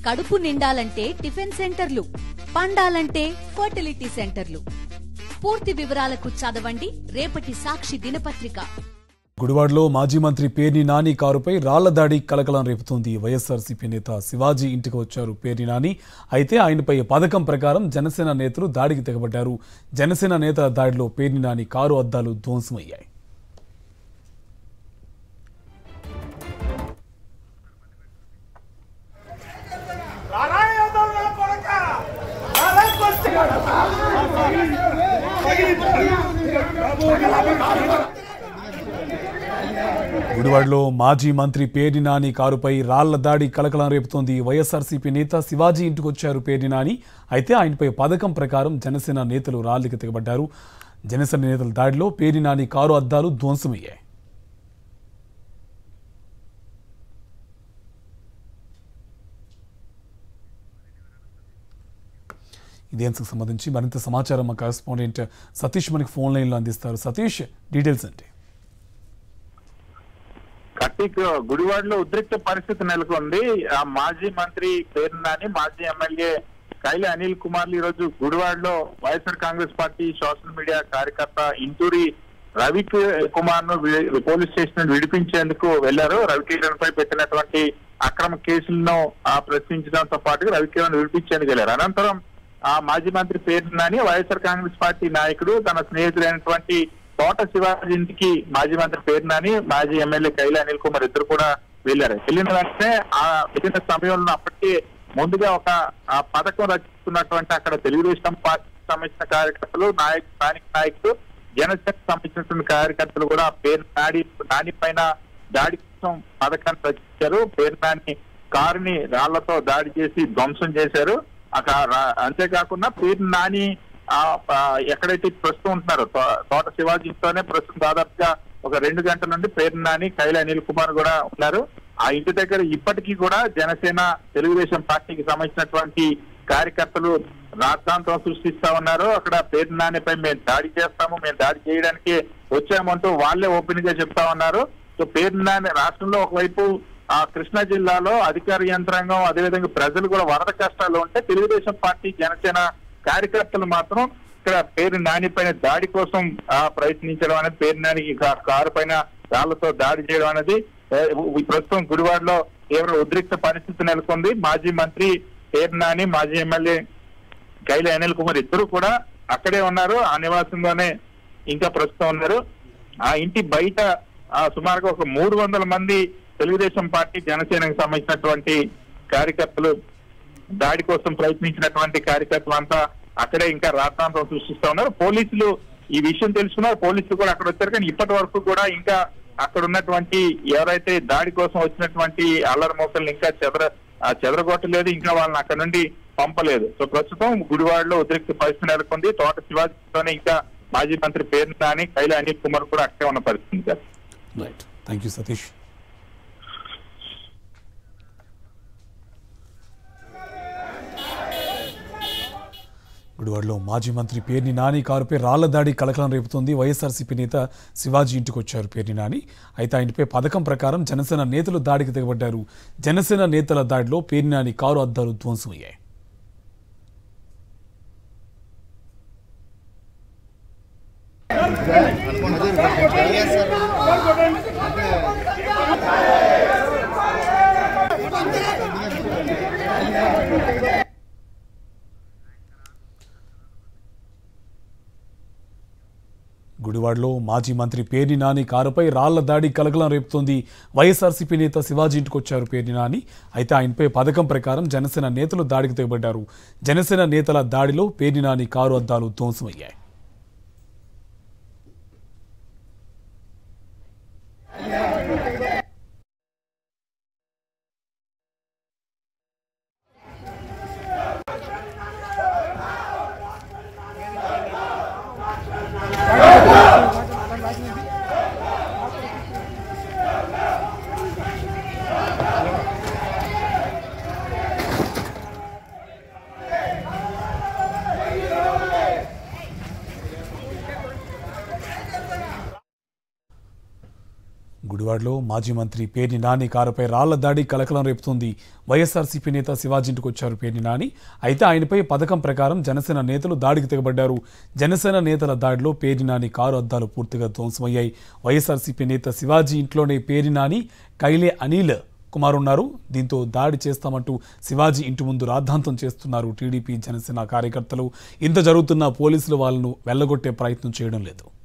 కడుపు నిండాలంటే టిఫిన్ సెంటర్లు, పండాలంటే ఫర్టిలిటీ సెంటర్లు. పూర్తి వివరాలకు చదవండి రేపటి సాక్షి దినపత్రిక. గుడివాడలో మాజీ మంత్రి పేర్ని నాని కారుపై రాళ్ల దాడి కలకలం రేపుతోంది. వైఎస్ఆర్సీపీ నేత శివాజీ ఇంటికి వచ్చారు పేర్ని నాని. అయితే ఆయనపై పథకం ప్రకారం జనసేన నేతలు దాడికి తెగబడ్డారు. జనసేన నేతల దాడిలో పేర్ని నాని కారు అద్దాలు ధ్వంసమయ్యాయి. గుడివాడలో మాజీ మంత్రి పేర్ని నాని కారుపై రాళ్ల దాడి కలకలం రేపుతోంది. వైఎస్ఆర్సీపీ నేత శివాజీ ఇంటికొచ్చారు పేర్ని నాని. అయితే ఆయనపై పథకం ప్రకారం జనసేన నేతలు రాళ్లకి తెగబడ్డారు. జనసేన నేతల దాడిలో పేర్ని నాని కారు అద్దాలు ధ్వంసమయ్యాయి. ఇదే అంశకు సంబంధించి మరింత సమాచారం మా కరెస్పాండెంట్ సతీష్ మనకి ఫోన్ లైన్లో అందిస్తారు. సతీష్, డీటెయిల్స్ అంటే కార్తీక్, గుడివాడలో ఉద్రిక్త పరిస్థితి నెలకొంది. మాజీ మంత్రి పేర్ని నాని, మాజీ ఎమ్మెల్యే కైలి అనిల్ కుమార్లు ఈ రోజు గుడివాడలో YSR Congress party social media కార్యకర్త ఇంటూరి రవి కుమార్ ను పోలీస్ స్టేషన్ విడిపించేందుకు వెళ్లారు. రవికిరణ్ పై పెట్టినటువంటి అక్రమ కేసులను ప్రశ్నించడంతో పాటు రవికిరణ్ విడిపించేందుకు వెళ్లారు. అనంతరం మాజీ మంత్రి పేర్ని నాని, వైఎస్ఆర్ కాంగ్రెస్ పార్టీ నాయకుడు, తన స్నేహితుడైనటువంటి తోట శివాజీ ఇంటికి మాజీ మంత్రి పేర్ని నాని, మాజీ ఎమ్మెల్యే కైలి అనిల్ కుమార్ ఇద్దరు కూడా వెళ్లారు. వెళ్ళిన వెంటనే వెళ్ళిన సమయంలో అప్పటికే ముందుగా ఒక పథకం రచిస్తున్నటువంటి అక్కడ తెలుగుదేశం పార్టీకి సంబంధించిన కార్యకర్తలు, స్థానిక నాయకులు, జనసేనకు సంబంధించినటువంటి కార్యకర్తలు కూడా పేర్ని నాని పైన దాడి కోసం పథకాన్ని రచించారు. పేర్ని నాని కారుని రాళ్లతో దాడి చేసి ధ్వంసం చేశారు. అంతేకాకుండా పేర్ని నాని ఎక్కడైతే ప్రస్తుతం ఉంటున్నారో తోట శివాజీతోనే ప్రస్తుతం దాదాపుగా ఒక 2 గంటల నుండి పేర్ని నాని, కైలి అనిల్ కుమార్ కూడా ఉన్నారు. ఆ ఇంటి దగ్గర ఇప్పటికీ కూడా జనసేన, తెలుగుదేశం పార్టీకి సంబంధించినటువంటి కార్యకర్తలు రాద్ధాంతం సృష్టిస్తా ఉన్నారు. అక్కడ పేర్ని నానిపై మేము దాడి చేస్తాము, మేము దాడి చేయడానికి వచ్చామంటూ వాళ్ళే ఓపెన్ గా చెప్తా ఉన్నారు. సో పేర్ని నాని రాష్ట్రంలో ఒకవైపు కృష్ణా జిల్లాలో అధికార యంత్రాంగం, అదేవిధంగా ప్రజలు కూడా వరద కష్టాలు ఉంటే తెలుగుదేశం పార్టీ, జనసేన కార్యకర్తలు మాత్రం ఇక్కడ పేర్ని నాని పైన దాడి కోసం ప్రయత్నించడం అనేది, పేర్ని నాని కారు పైన రాళ్లతో దాడి చేయడం అనేది ప్రస్తుతం గుడివాడలో తీవ్ర ఉద్రిక్త పరిస్థితి నెలకొంది. మాజీ మంత్రి పేర్ని నాని, మాజీ ఎమ్మెల్యే కైలి అనిల్ కుమార్ ఇద్దరు కూడా అక్కడే ఉన్నారు. ఆ నివాసంలోనే ఇంకా ప్రస్తుతం ఉన్నారు. ఆ ఇంటి బయట సుమారుగా ఒక 300 మంది తెలుగుదేశం పార్టీ, జనసేనకు సంబంధించినటువంటి కార్యకర్తలు, దాడి కోసం ప్రయత్నించినటువంటి కార్యకర్తలు అంతా అక్కడే ఇంకా రాద్ధాంతం సృష్టిస్తా ఉన్నారు. పోలీసులు ఈ విషయం తెలుసుకున్నారు, పోలీసులు కూడా అక్కడ వచ్చారు. కానీ ఇప్పటి వరకు కూడా ఇంకా అక్కడ ఉన్నటువంటి ఎవరైతే దాడి కోసం వచ్చినటువంటి అల్లరి మోకల్ని ఇంకా చెదరగొట్టలేదు, ఇంకా వాళ్ళని అక్కడ నుండి పంపలేదు. సో ప్రస్తుతం గుడివాడలో ఉద్రిక్త పరిస్థితి నెలకొంది. తోట శివాజీతోనే ఇంకా మాజీ మంత్రి పేర్ని నాని, కైలి అనిల్ కుమార్ కూడా అక్కడే ఉన్న పరిస్థితి. Thank you Satish. గుడివాడలో మాజీ మంత్రి పేర్ని నాని కారుపై రాళ్ల దాడి కలకలం రేపుతోంది. వైఎస్ఆర్సీపీ నేత శివాజీ ఇంటికి వచ్చారు పేర్ని నాని. అయితే ఆయనపై పథకం ప్రకారం జనసేన నేతలు దాడికి తెగబడ్డారు. జనసేన నేతల దాడిలో పేర్ని నాని కారు అద్దాలు ధ్వంసమయ్యాయి. గుడివాడలో మాజీ మంత్రి పేర్ని నాని కారుపై రాళ్ల దాడి కలకలం రేపుతోంది. వైఎస్ఆర్సీపీ నేత శివాజీ ఇంటికొచ్చారు పేర్ని నాని. అయితే ఆయనపై పథకం ప్రకారం జనసేన నేతలు దాడికి తెగబడ్డారు. జనసేన నేతల దాడిలో పేర్ని నాని కారు అద్దాలు ధ్వంసమయ్యాయి. గుడివాడలో మాజీ మంత్రి పేర్ని నాని కారుపై రాళ్ల దాడి కలకలం రేపుతోంది. వైఎస్ఆర్సీపీ నేత శివాజీ ఇంటికి వచ్చారు పేర్ని నాని. అయితే ఆయనపై పథకం ప్రకారం జనసేన నేతలు దాడికి తెగబడ్డారు. జనసేన నేతల దాడిలో పేర్ని నాని కారు అద్దాలు పూర్తిగా ధ్వంసమయ్యాయి. వైఎస్ఆర్సీపీ నేత శివాజీ ఇంట్లోనే పేర్ని నాని, కైలే అనిల్ కుమార్ ఉన్నారు. దీంతో దాడి చేస్తామంటూ శివాజీ ఇంటి ముందు రాద్ధాంతం చేస్తున్నారు టీడీపీ జనసేన కార్యకర్తలు. ఇంత జరుగుతున్నా పోలీసులు వాళ్ళను వెళ్లగొట్టే ప్రయత్నం చేయడం లేదు.